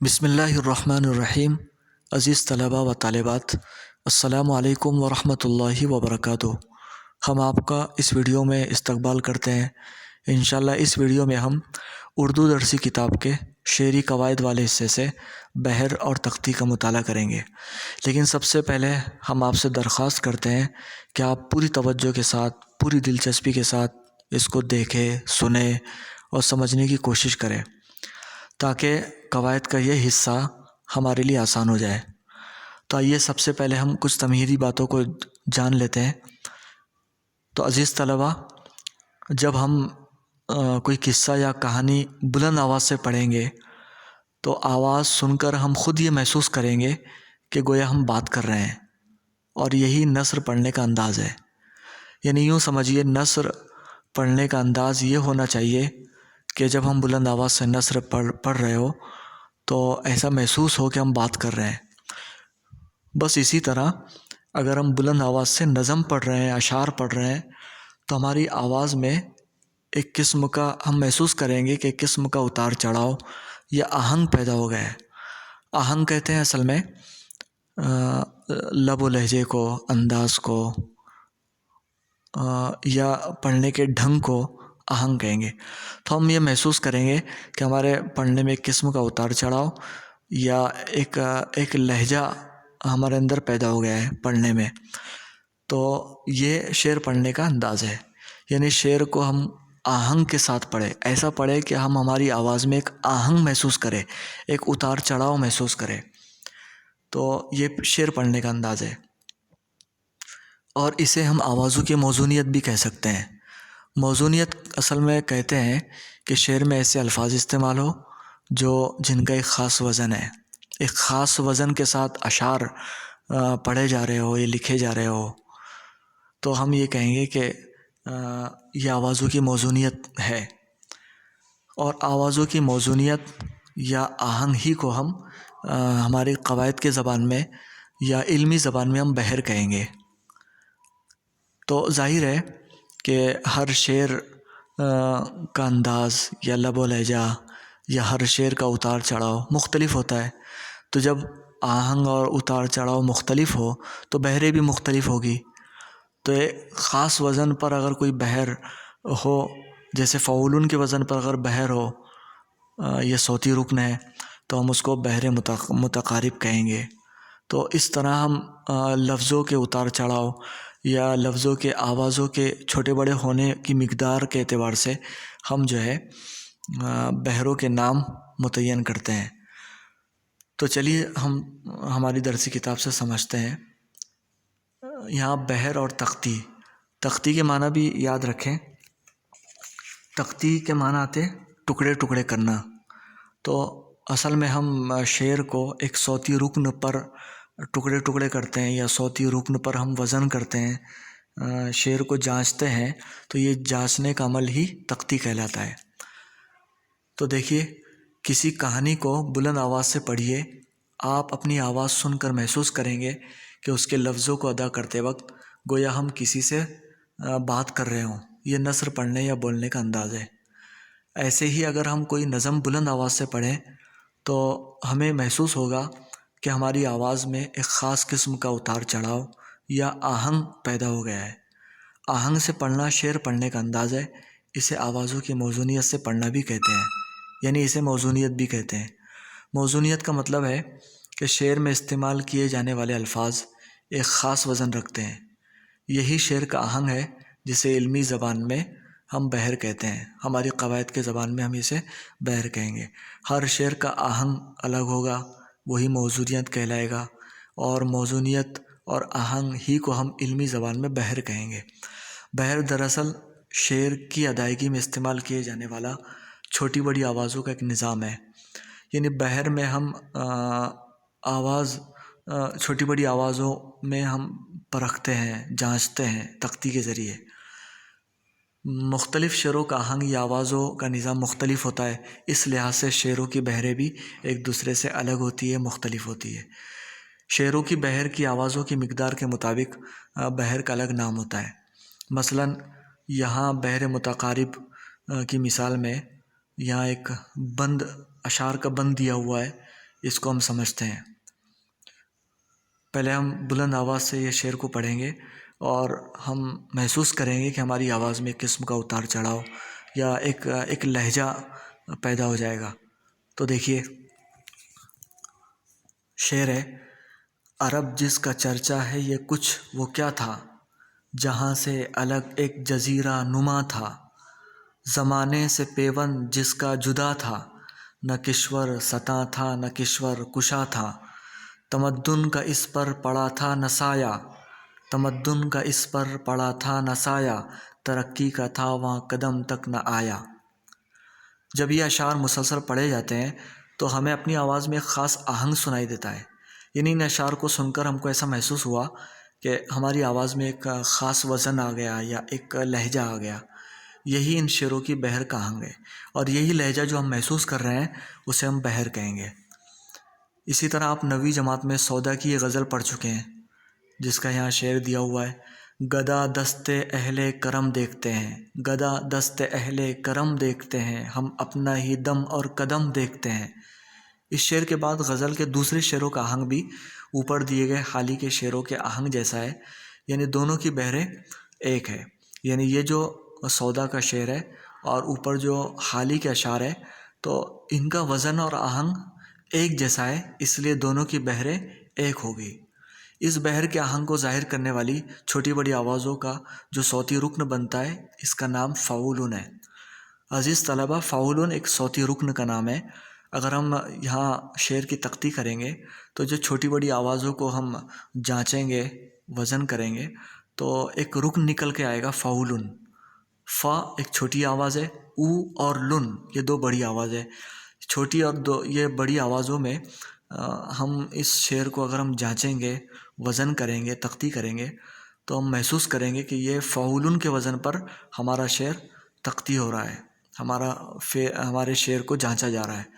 बिस्मिल्लाहिर्रहमानिर्रहीम। अज़ीज़ तलबा व तालिबात, अस्सलामु अलैकुम व रहमतुल्लाहि व बरकातुहू। हम आपका इस वीडियो में इस्तकबाल करते हैं। इंशाअल्लाह इस वीडियो में हम उर्दू दरसी किताब के शेरी कवायद वाले हिस्से से बहर और तख्ती का मुताला करेंगे। लेकिन सबसे पहले हम आपसे दरख्वास्त करते हैं कि आप पूरी तवज्जो के साथ, पूरी दिलचस्पी के साथ इसको देखें, सुने और समझने की कोशिश करें, ताकि कवायद का ये हिस्सा हमारे लिए आसान हो जाए। तो आइए सबसे पहले हम कुछ तमहीदी बातों को जान लेते हैं। तो अज़ीज़ तलबा, जब हम कोई किस्सा या कहानी बुलंद आवाज़ से पढ़ेंगे तो आवाज़ सुनकर हम खुद ये महसूस करेंगे कि गोया हम बात कर रहे हैं, और यही नस्र पढ़ने का अंदाज़ है। यानी यूँ समझिए, नस्र पढ़ने का अंदाज़ ये होना चाहिए कि जब हम बुलंद आवाज़ से नस्र पढ़ रहे हो तो ऐसा महसूस हो कि हम बात कर रहे हैं। बस इसी तरह अगर हम बुलंद आवाज़ से नज़म पढ़ रहे हैं, अशार पढ़ रहे हैं, तो हमारी आवाज़ में एक किस्म का हम महसूस करेंगे कि एक किस्म का उतार चढ़ाव या आहंग पैदा हो गया है। आहंग कहते हैं असल में लब व लहजे को, अंदाज़ को या पढ़ने के ढंग को आहंग कहेंगे। तो हम ये महसूस करेंगे कि हमारे पढ़ने में एक किस्म का उतार चढ़ाव या एक लहजा हमारे अंदर पैदा हो गया है पढ़ने में। तो ये शेर पढ़ने का अंदाज़ है। यानी शेर को हम आहंग के साथ पढ़े, ऐसा पढ़े कि हम हमारी आवाज़ में एक आहंग महसूस करें, एक उतार चढ़ाव महसूस करें। तो ये शेर पढ़ने का अंदाज़ है, और इसे हम आवाज़ों की मौज़ूनियत भी कह सकते हैं। मौज़ूनियत असल में कहते हैं कि शेर में ऐसे अल्फाज इस्तेमाल हो जिनका एक ख़ास वज़न है, एक ख़ास वज़न के साथ अशार पढ़े जा रहे हो या लिखे जा रहे हो, तो हम ये कहेंगे कि ये आवाज़ों की मौज़ूनियत है। और आवाज़ों की मौज़ूनियत या आहंग ही को हम हमारी क़वायद के ज़बान में या इल्मी ज़बान में हम बहर कहेंगे। तो ज़ाहिर है कि हर शेर का अंदाज़ या लब व लहजा या हर शेर का उतार चढ़ाव मुख्तलिफ होता है। तो जब आहंग और उतार चढ़ाव मुख्तलिफ हो तो बहरें भी मुख्तलिफ होगी। तो एक ख़ास वज़न पर अगर कोई बहर हो, जैसे फ़ऊलुन के वज़न पर अगर बहर हो, ये सौती रुकन है, तो हम उसको बहर मुतक़ारिब कहेंगे। तो इस तरह हम लफ्ज़ों के उतार चढ़ाव या लफ्ज़ों के आवाज़ों के छोटे बड़े होने की मिक़दार के एतबार से हम जो है बहरों के नाम मुतय्यन करते हैं। तो चलिए हम हमारी दरसी किताब से समझते हैं। यहाँ बहर और तख्ती, तख्ती के माना भी याद रखें। तख्ती के माना आते टुकड़े टुकड़े करना। तो असल में हम शेर को एक सौती रुकन पर टुकड़े टुकड़े करते हैं या सौती रुकन पर हम वज़न करते हैं, शेर को जांचते हैं। तो ये जांचने का अमल ही तख्ती कहलाता है। तो देखिए, किसी कहानी को बुलंद आवाज़ से पढ़िए, आप अपनी आवाज़ सुनकर महसूस करेंगे कि उसके लफ्ज़ों को अदा करते वक्त गोया हम किसी से बात कर रहे हों। ये नस्र पढ़ने या बोलने का अंदाज़ है। ऐसे ही अगर हम कोई नज़म बुलंद आवाज़ से पढ़ें तो हमें महसूस होगा कि हमारी आवाज़ में एक ख़ास किस्म का उतार चढ़ाव या आहंग पैदा हो गया है। आहंग से पढ़ना शेर पढ़ने का अंदाज़ है। इसे आवाज़ों की मौज़ूनियत से पढ़ना भी कहते हैं, यानी इसे मौज़ूनियत भी कहते हैं। मौज़ूनियत का मतलब है कि शेर में इस्तेमाल किए जाने वाले अल्फाज एक ख़ास वज़न रखते हैं। यही शेर का आहंग है, जिसे इल्मी ज़बान में हम बहर कहते हैं। हमारी क़वायद के ज़बान में हम इसे बहर कहेंगे। हर शेर का आहंग अलग होगा, वही मौज़ूनियत कहलाएगा, और मौज़ूनियत और आहंग ही को हम इल्मी ज़बान में बहर कहेंगे। बहर दरअसल शेर की अदायगी में इस्तेमाल किए जाने वाला छोटी बड़ी आवाज़ों का एक निज़ाम है। यानी बहर में हम आवाज़ छोटी बड़ी आवाज़ों में हम परखते हैं, जांचते हैं तख्ती के ज़रिए। मुख्तलिफ़ शेरों का आहंग या आवाज़ों का निज़ाम मुख्तलिफ होता है। इस लिहाज से शेरों की बहरें भी एक दूसरे से अलग होती है, मुख्तलिफ होती है। शेरों की बहर की आवाज़ों की मिक़दार के मुताबिक बहर का अलग नाम होता है। मसलन यहाँ बहर मुतक़ारिब की मिसाल में यहाँ एक बंद, अशार का बंद दिया हुआ है इसको हम समझते हैं। पहले हम बुलंद आवाज़ से ये शेर को पढ़ेंगे और हम महसूस करेंगे कि हमारी आवाज़ में एक किस्म का उतार चढ़ाव या एक लहजा पैदा हो जाएगा। तो देखिए, शेर है, अरब जिसका चर्चा है ये कुछ वो क्या था, जहाँ से अलग एक जजीरा नुमा था, ज़माने से पेवन जिसका जुदा था, न किश्वर सता था न किश्वर कुशा था, तमद्दुन का इस पर पड़ा था नसाया, तमद्दुन का इस पर पड़ा था नसाया, तरक्की का था वहाँ कदम तक न आया। जब ये अशार मुसलसल पढ़े जाते हैं तो हमें अपनी आवाज़ में एक ख़ास आहंग सुनाई देता है। यानी इन अशार को सुनकर हमको ऐसा महसूस हुआ कि हमारी आवाज़ में एक ख़ास वज़न आ गया या एक लहजा आ गया। यही इन शेरों की बहर का आहंग है और यही लहजा जो हम महसूस कर रहे हैं उसे हम बहर कहेंगे। इसी तरह आप 9वीं जमात में सौदा की ये गज़ल पढ़ चुके हैं, जिसका यहाँ शेर दिया हुआ है, गदा दस्ते अहले करम देखते हैं, गदा दस्ते अहले करम देखते हैं, हम अपना ही दम और कदम देखते हैं। इस शेर के बाद गज़ल के दूसरे शेरों का आहंग भी ऊपर दिए गए हाली के शेरों के आहंग जैसा है, यानी दोनों की बहरें एक है। यानी ये जो सौदा का शेर है और ऊपर जो हाली के अशार है, तो इनका वज़न और आहंग एक जैसा है, इसलिए दोनों की बहरें एक होगी। इस बहर के आहंग को ज़ाहिर करने वाली छोटी बड़ी आवाज़ों का जो सौती रुकन बनता है, इसका नाम फ़ाउलुन है। अज़ीज़ तलबा, फ़ाउलुन एक सौती रुकन का नाम है। अगर हम यहाँ शेर की तख्ती करेंगे तो जो छोटी बड़ी आवाज़ों को हम जांचेंगे, वज़न करेंगे, तो एक रुकन निकल के आएगा फ़ाउलुन। फ़ा एक छोटी आवाज़ है, ऊ और लुन ये दो बड़ी आवाज़ है। छोटी और दो ये बड़ी आवाज़ों में हम इस शेर को अगर हम जांचेंगे, वज़न करेंगे, तख्ती करेंगे, तो हम महसूस करेंगे कि ये फ़ाउलुन के वज़न पर हमारा शेर तख्ती हो रहा है, हमारे शेर को जांचा जा रहा है।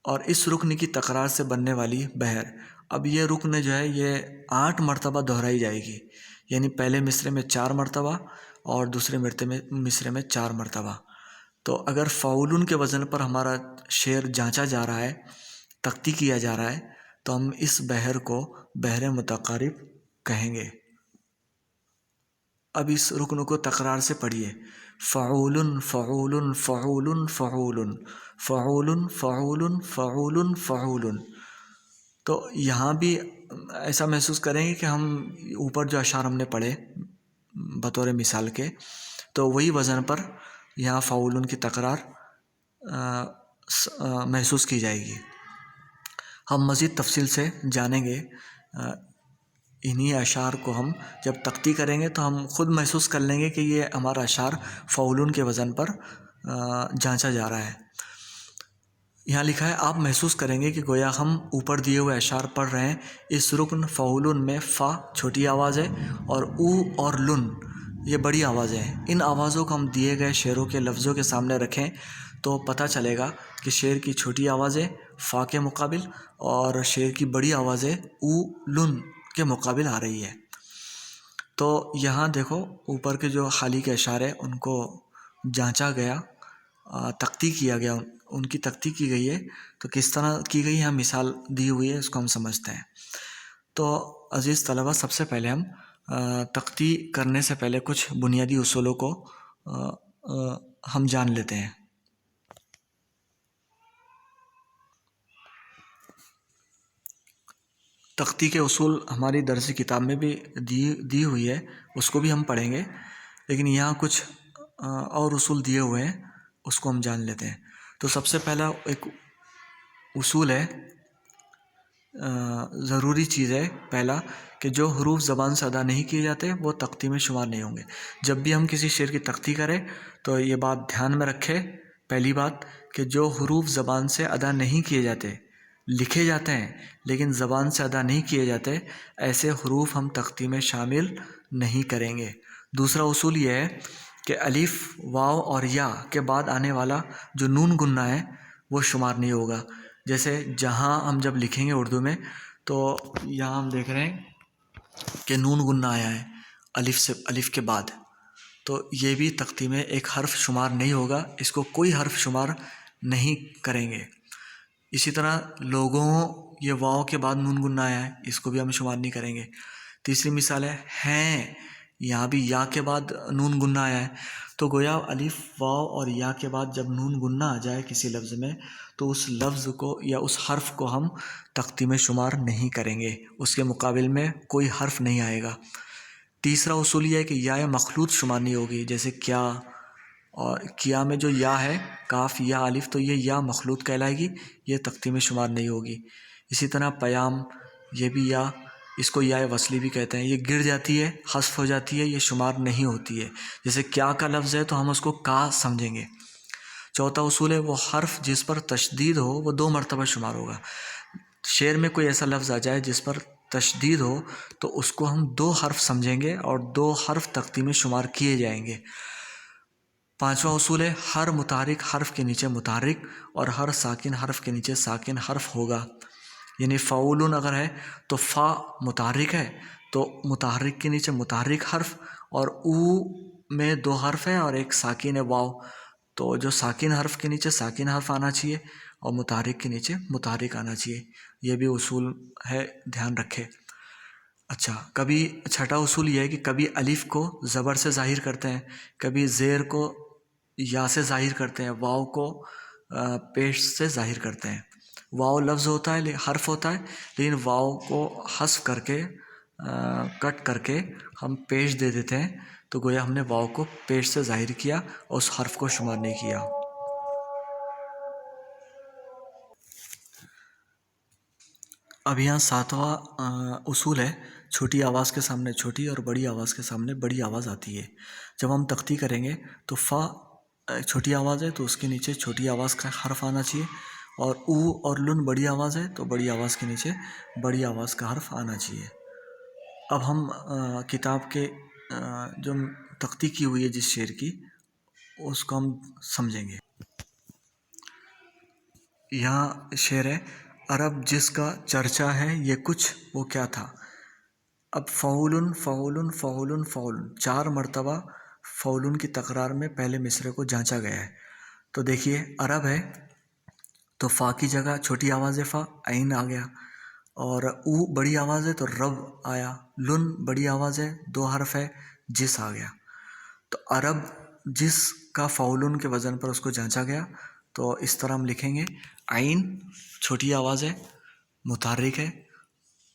और इस रुकन की तकरार से बनने वाली बहर, अब ये रुकन जो है ये 8 मरतबा दोहराई जाएगी। यानी पहले मिसरे में 4 मरतबा और दूसरे मिसरे में 4 मरतबा। तो अगर फ़ाउलुन के वज़न पर हमारा शेर जांचा जा रहा है, तख्ती किया जा रहा है, तो हम इस बहर को बहर मुतक़ारिब कहेंगे। अब इस रुकन को तकरार से पढ़िए, फ़ाउलुन फ़ाउलुन फ़ाउलुन फ़ाउलुन फ़ाउलुन फ़ाउलुन फ़ाउलुन फ़ाउलुन। तो यहाँ भी ऐसा महसूस करेंगे कि हम ऊपर जो अशार हमने पढ़े बतौर मिसाल के, तो वही वज़न पर यहाँ फ़ाउलुन की तकरार महसूस की जाएगी। हम मज़ीद तफसील से जानेंगे। इन्हीं अशार को हम जब तख्ती करेंगे तो हम ख़ुद महसूस कर लेंगे कि ये हमारा अशार फ़ाउलुन के वज़न पर जांचा जा रहा है। यहाँ लिखा है, आप महसूस करेंगे कि गोया हम ऊपर दिए हुए अशार पढ़ रहे हैं। इस रुकन फ़ाउलुन में फ़ा छोटी आवाज़ है और ऊ और लुन ये बड़ी आवाज़ है। इन आवाज़ों को हम दिए गए शेरों के लफ्ज़ों के सामने रखें तो पता चलेगा कि शेर की छोटी आवाज़ें फ़ा के मुकाबिल और शेर की बड़ी आवाज़ें ऊ लुन के मुकाबिल आ रही है। तो यहाँ देखो, ऊपर के जो हाली के अशार हैं उनको जांचा गया, तख्ती किया गया, उनकी तख्ती की गई है। तो किस तरह की गई है, मिसाल दी हुई है, इसको हम समझते हैं। तो अज़ीज़ तलबा, सबसे पहले हम तख्ती करने से पहले कुछ बुनियादी उसूलों को हम जान लेते हैं। तख्ती के उसूल हमारी दरसी किताब में भी दी हुई है, उसको भी हम पढ़ेंगे, लेकिन यहाँ कुछ और उसूल दिए हुए हैं, उसको हम जान लेते हैं। तो सबसे पहला एक उसूल है, ज़रूरी चीज़ है पहला, कि जो हरूफ ज़बान से अदा नहीं किए जाते वो तख्ती में शुमार नहीं होंगे। जब भी हम किसी शेर की तख्ती करें तो ये बात ध्यान में रखें, पहली बात, कि जो हरूफ ज़बान से अदा नहीं किए जाते, लिखे जाते हैं लेकिन ज़बान से अदा नहीं किए जाते, ऐसे हरूफ हम तख्ती में शामिल नहीं करेंगे। दूसरा उसूल ये है कि अलिफ, वाव और या के बाद आने वाला जो नून गुन्ना है वो शुमार नहीं होगा। जैसे जहाँ हम जब लिखेंगे उर्दू में, तो यहाँ हम देख रहे हैं कि नून गुन्ना आया है अलिफ के बाद, तो ये भी तख्ती में एक हर्फ शुमार नहीं होगा, इसको कोई हर्फ शुमार नहीं करेंगे। इसी तरह लोगों, ये वाव के बाद नून गुन्ना आया है, इसको भी हम शुमार नहीं करेंगे। तीसरी मिसाल है हैं, यहाँ भी या के बाद नून गुन्ना आया है, तो गोया अलिफ वाव और या के बाद जब नून गुन्ना आ जाए किसी लफ्ज़ में तो उस लफ्ज़ को या उस हर्फ को हम तख्ती में शुमार नहीं करेंगे, उसके मुकाबिल में कोई हर्फ नहीं आएगा। तीसरा उसूल यह है कि या मखलूत शुमार नहीं होगी, जैसे क्या और किया में जो या है काफ या अलिफ, तो ये या मखलूत कहलाएगी, ये तख्ती में शुमार नहीं होगी। इसी तरह पयाम, ये भी या, इसको या वसली भी कहते हैं, ये गिर जाती है, हस्फ हो जाती है, ये शुमार नहीं होती है। जैसे क्या का लफ्ज़ है तो हम उसको का समझेंगे। चौथा उसूल है वो हर्फ जिस पर तशदीद हो वो 2 मरतबा शुमार होगा। शेर में कोई ऐसा लफ्ज़ आ जाए जिस पर तशदीद हो तो उसको हम 2 हर्फ समझेंगे और 2 हर्फ तख्ती में शुमार किए जाएंगे। पांचवा उसूल है हर मुतारिक हर्फ के नीचे मुतारिक और हर साकिन हर्फ के नीचे साकिन हर्फ होगा। यानी फ़ाउलुन अगर है तो फ़ा मुतारिक है तो मुतारिक के नीचे मुतारिक हर्फ, और ऊ में 2 हर्फ है और एक साकिन है वाव, तो जो साकिन हर्फ के नीचे साकिन हर्फ आना चाहिए और मुतारिक के नीचे मुतारिक आना चाहिए। ये भी उसूल है, ध्यान रखें। अच्छा, कभी छठा उसूल ये है कि कभी अलिफ को ज़बर से ज़ाहिर करते हैं, कभी ज़ेर को या से ज़ाहिर करते हैं, वाव को पेश से ज़ाहिर करते हैं। वाव लफ्ज़ होता है, हर्फ होता है, लेकिन वाव को हस्फ करके कट करके हम पेश दे देते हैं, तो गोया हमने वाव को पेश से ज़ाहिर किया और उस हर्फ को शुमार नहीं किया। अब यहाँ 7वां उसूल है छोटी आवाज़ के सामने छोटी और बड़ी आवाज़ के सामने बड़ी आवाज़ आती है। जब हम तख्ती करेंगे तो फ़ा छोटी आवाज़ है तो उसके नीचे छोटी आवाज़ का हर्फ आना चाहिए, और ऊ और लुन बड़ी आवाज़ है तो बड़ी आवाज़ के नीचे बड़ी आवाज़ का हर्फ आना चाहिए। अब हम किताब के जो तख्ती की हुई है जिस शेर की, उसको हम समझेंगे। यहाँ शेर है, अरब जिसका चर्चा है ये कुछ वो क्या था। अब फ़ौलुन फ़ौलुन फ़ौलुन फ़ौलुन 4 मरतबा फ़ौलुन की तकरार में पहले मिसरे को जांचा गया है। तो देखिए अरब है तो फ़ा की जगह छोटी आवाज़ है फ़ा, आइन आ गया, और ऊ बड़ी आवाज़ है तो रब आया, लुन बड़ी आवाज़ है 2 हर्फ है, जिस आ गया। तो अरब जिस का फ़ौलुन के वज़न पर उसको जांचा गया, तो इस तरह हम लिखेंगे, आइन छोटी आवाज़ है, मुतारिक है,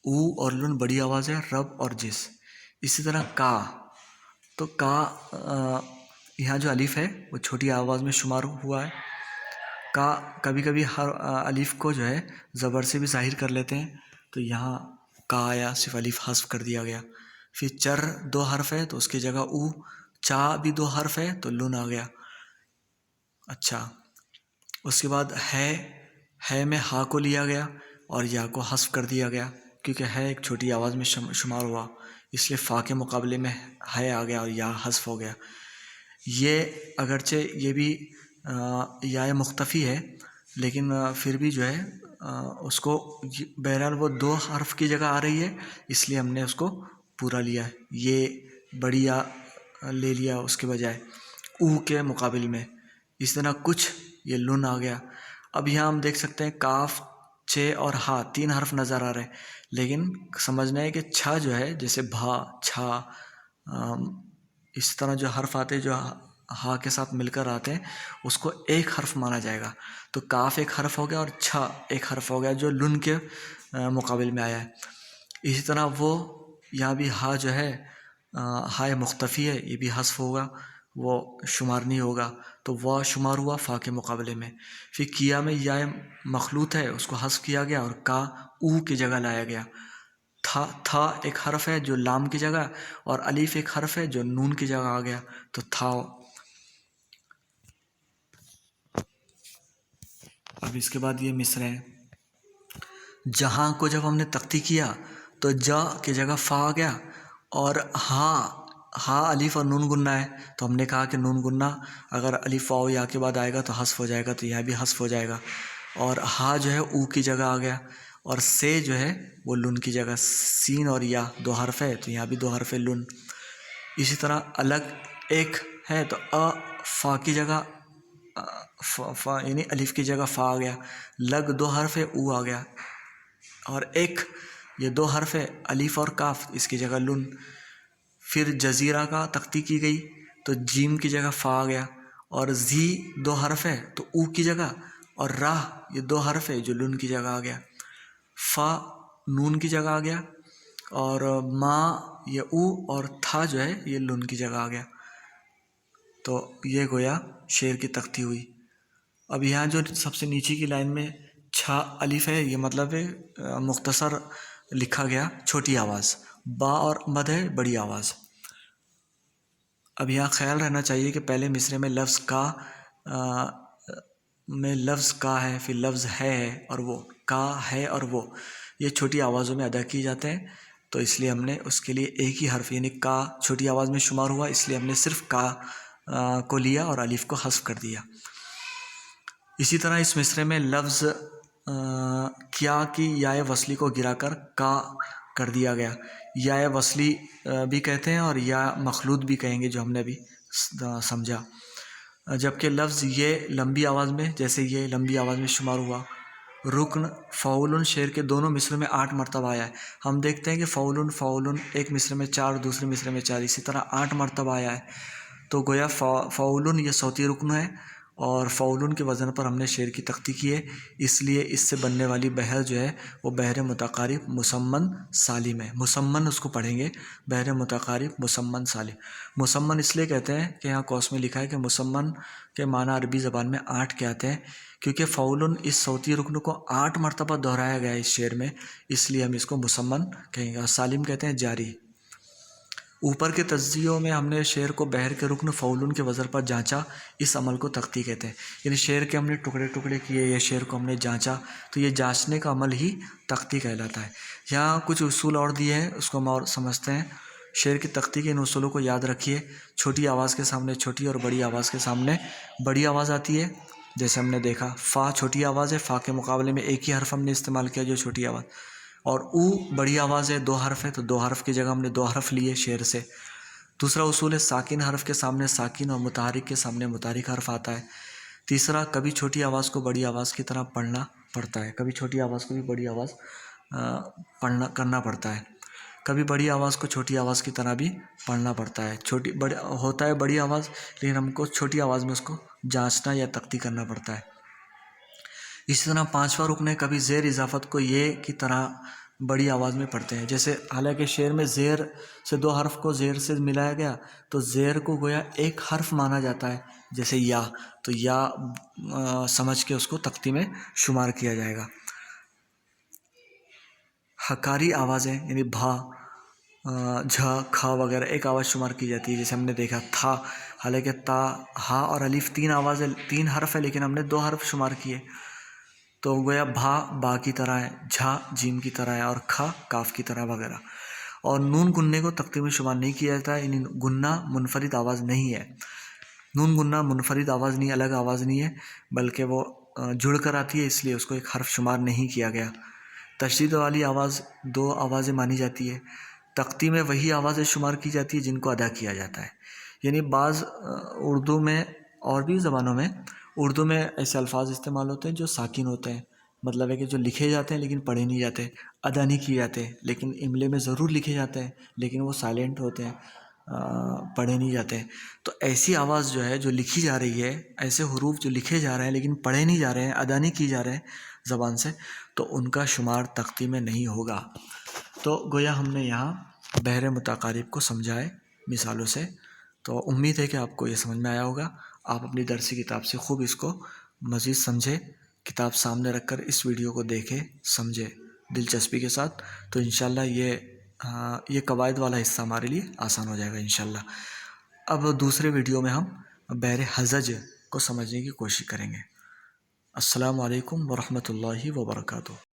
ऊ और लुन बड़ी आवाज़ है, रब और जिस। इसी तरह का, तो का यहाँ जो अलिफ है वो छोटी आवाज़ में शुमार हुआ है। का कभी कभी हर अलिफ को जो है ज़बर से भी ज़ाहिर कर लेते हैं, तो यहाँ का आया, सिर्फ अलिफ हस्फ कर दिया गया। फिर चर 2 हर्फ है तो उसकी जगह ऊ, चा भी 2 हर्फ है तो लुन आ गया। अच्छा, उसके बाद है में हा को लिया गया और या को हस्फ कर दिया गया, क्योंकि है एक छोटी आवाज़ में शुमार हुआ, इसलिए फ़ा के मुकाबले में है आ गया और या हस्फ हो गया। ये अगरचे ये भी या मुख्तफ़ी है, लेकिन फिर भी जो है उसको बहरहाल वो 2 हर्फ की जगह आ रही है, इसलिए हमने उसको पूरा लिया है। ये बड़ी या ले लिया उसके बजाय ऊ के मुकाबिल में। इस तरह कुछ, ये लुन आ गया। अब यहाँ हम देख सकते हैं काफ, छे और हा 3 हर्फ नज़र आ रहे हैं, लेकिन समझना है कि छा जो है जैसे भा, छा, इस तरह जो हर्फ आते हैं जो हा के साथ मिलकर आते हैं उसको एक हर्फ माना जाएगा। तो काफ एक हर्फ हो गया और छा एक हर्फ हो गया जो लुन के मुकाबिल में आया है। इसी तरह वो यहाँ भी हा जो है हा मुख्तफ़ी है, ये भी हस्फ होगा, वो शुमार नहीं होगा, तो वह शुमार हुआ फ़ा के मुकाबले में। फिर किया में या मखलूत है उसको हस्फ किया गया और का ऊ की जगह लाया गया। था एक हर्फ है जो लाम की जगह, और अलीफ एक हर्फ है जो नून की जगह आ गया, तो था। अब इसके बाद ये मिसरे हैं, जहाँ को जब हमने तख्ती किया तो जा की जगह फ़ा आ गया, और हा अलीफ और नून गुन्ना है, तो हमने कहा कि नून गुन्ना अगर अलीफ वाव या के बाद आएगा तो हस्फ हो जाएगा, तो यह भी हस्फ हो जाएगा। और हा जो है ऊ की जगह आ गया, और से जो है वो लुन की जगह, सीन और या 2 हर्फ है तो यहाँ भी 2 हर्फ है लुन। इसी तरह अलग एक है तो फ़ा की जगह यानी अलिफ की जगह फ़ा आ गया, लग 2 हर्फ है ऊ आ गया, और एक ये 2 हर्फ है अलिफ और काफ, इसकी जगह लुन। फिर जजीरा का तख्ती की गई तो जीम की जगह फ़ा आ गया, और जी 2 हर्फ है तो ऊ की जगह, और राह ये 2 हर्फ है जो लुन की जगह आ गया। फ़ा नून की जगह आ गया, और माँ ये ऊ, और था जो है ये लुन की जगह आ गया। तो ये गोया शेर की तख्ती हुई। अब यहाँ जो सबसे नीचे की लाइन में छा अलिफ है, ये मतलब है मुख्तसर लिखा गया छोटी आवाज़, बा और मद है बड़ी आवाज़। अब यहाँ ख्याल रहना चाहिए कि पहले मिसरे में लफ्ज़ का है, फिर लफ्ज़ है और वो, का है और वो, ये छोटी आवाज़ों में अदा किए जाते हैं। तो इसलिए हमने उसके लिए एक ही हर्फ यानी का छोटी आवाज़ में शुमार हुआ, इसलिए हमने सिर्फ का को लिया और अलिफ को हस्फ कर दिया। इसी तरह इस मिसरे में लफ्ज़ क्या की याए वसली को गिराकर का कर दिया गया। याए वसली भी कहते हैं और या मखलूद भी कहेंगे, जो हमने अभी समझा। जबकि लफ्ज़ ये लंबी आवाज़ में, जैसे ये लंबी आवाज़ में शुमार हुआ। रुकन फ़ौलुन शेर के दोनों मिसरे में 8 मरतबा आया है। हम देखते हैं कि फ़ौलुन एक मिसरे में 4, दूसरे मिसरे में 4, इसी तरह 8 मरतबा आया है। तो गोया फ़ौलुन ये सौती रुकन है, और फ़ौलुन के वज़न पर हमने शेर की तख्ती की है, इसलिए इससे बनने वाली बहर जो है वो बहर मुतक़ारिब मुसम्मन सालिम है। मुसम्मन उसको पढ़ेंगे, बहर मुतक़ारिब मुसम्मन सालिम। मुसम्मन इसलिए कहते हैं कि यहाँ कौस में लिखा है कि मुसम्मन के माना अरबी ज़बान में 8 के आते हैं, क्योंकि फ़ौलुन इस सौती रुकन को 8 मरतबा दोहराया गया है इस शेर में, इसलिए हम इसको मुसम्मन कहेंगे। और सालिम कहते हैं जारी। ऊपर के तज्जियों में हमने शेर को बहर के रुकन फ़ौलुन के वज़न पर जांचा, इस अमल को तख्ती कहते हैं। यानी शेर के हमने टुकड़े टुकड़े किए या शेर को हमने जांचा, तो ये जांचने का अमल ही तख्ती कहलाता है। यहाँ कुछ उसूल और दिए हैं, उसको हम और समझते हैं। शेर की तख्ती के इन उसूलों को याद रखिए। छोटी आवाज़ के सामने छोटी और बड़ी आवाज़ के सामने बड़ी आवाज़ आती है। जैसे हमने देखा फ़ा छोटी आवाज़ है, फ़ा के मुकाबले में एक ही हर्फ हमने इस्तेमाल किया जो छोटी आवाज़, और ऊ बड़ी आवाज़ है, 2 हर्फ है, तो 2 हर्फ की जगह हमने 2 हर्फ लिए शेर से। दूसरा उसूल है साकिन हर्फ के सामने साकिन और मुतहरिक के सामने मुतहरिक हर्फ आता है। तीसरा, कभी छोटी आवाज़ को बड़ी आवाज़ की तरह पढ़ना पड़ता है, कभी छोटी आवाज़ को भी बड़ी आवाज़ करना पड़ता है, कभी बड़ी आवाज़ को छोटी आवाज़ की तरह भी पढ़ना पड़ता है। छोटी बड़ी होता है बड़ी आवाज़, लेकिन हमको छोटी आवाज़ में उसको जांचना या तख्ती करना पड़ता है। इसी तरह 5वां रुकन है, कभी ज़ेर इजाफत को ये की तरह बड़ी आवाज़ में पढ़ते हैं। जैसे हालांकि शेर में ज़ेर से 2 हर्फ को ज़ेर से मिलाया गया, तो ज़ेर को गोया एक हर्फ माना जाता है, जैसे या, तो या समझ के उसको तख्ती में शुमार किया जाएगा। हकारी आवाज़ें यानी भा, झ, खा वगैरह एक आवाज़ शुमार की जाती है। जैसे हमने देखा था, हालांकि ता, हा और अलिफ 3 आवाज़ें 3 हर्फ है, लेकिन हमने 2 हर्फ शुमार किए, तो गोया भा बा की तरह है, झा जीम की तरह है, और खा काफ की तरह वगैरह। और नून गुन्ने को तख्ती में शुमार नहीं किया जाता है, यानी गुन्ना मुनफरिद आवाज़ नहीं है। नून गुन्ना मुनफरिद आवाज़ नहीं, अलग आवाज़ नहीं है, बल्कि वो जुड़ कर आती है, इसलिए उसको एक हर्फ शुमार नहीं किया गया। तशदीद वाली आवाज़ 2 आवाज़ें मानी जाती है। तख्ती में वही आवाज़ें शुमार की जाती है जिनको अदा किया जाता है। यानी बाज़ उर्दू में और भी ज़बानों में, उर्दू में ऐसे अल्फाज इस्तेमाल होते हैं जो साकिन होते हैं, मतलब है कि जो लिखे जाते हैं लेकिन पढ़े नहीं जाते, अदा नहीं किए जाते, लेकिन इमले में ज़रूर लिखे जाते हैं, लेकिन वो साइलेंट होते हैं, पढ़े नहीं जाते हैं। तो ऐसी आवाज़ जो है जो लिखी जा रही है, ऐसे हुरूफ जो लिखे जा रहे हैं लेकिन पढ़े नहीं जा रहे हैं, अदा नहीं किए जा रहे हैं ज़बान से, तो उनका शुमार तख्ती में नहीं होगा। तो गोया हमने यहाँ बहर मुतक़ारिब को समझाए मिसालों से। तो उम्मीद है कि आपको ये समझ में आया होगा। आप अपनी दरसी किताब से खूब इसको मज़ीद समझें, किताब सामने रखकर इस वीडियो को देखें, समझें दिलचस्पी के साथ, तो इंशाल्लाह ये कवायद वाला हिस्सा हमारे लिए आसान हो जाएगा इंशाल्लाह। अब दूसरे वीडियो में हम बहर हज़ज को समझने की कोशिश करेंगे। अस्सलामु अलैकुम वरहमतुल्लाहि वबरकातुहू।